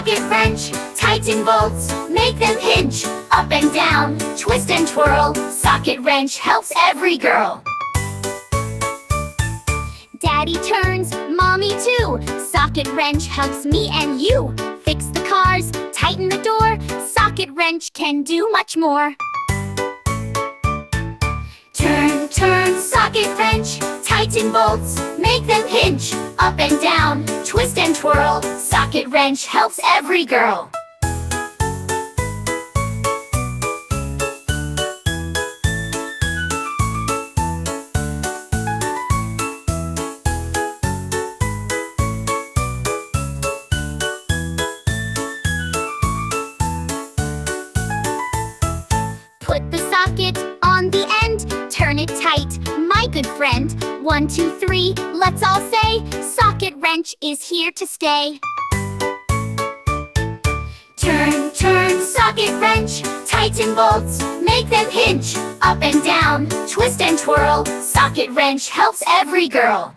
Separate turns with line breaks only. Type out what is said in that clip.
socket wrench, tighten bolts, make them hinge. Up and down, twist and twirl, socket wrench helps every girl. Daddy turns, mommy too, socket wrench helps me and you. Fix the cars, tighten the door, socket wrench can do much more. Turn, turn, socket wrench, tighten bolts, make them hinge. Up and down, twist and twirl, socket wrench helps every girl. Put the socket on the end, turn it tight, my good friend. 1, 2, 3, let's all say, socket wrench is here to stay. Turn, turn, socket wrench, tighten bolts, make them hinge. Up and down, twist and twirl, socket wrench helps every girl.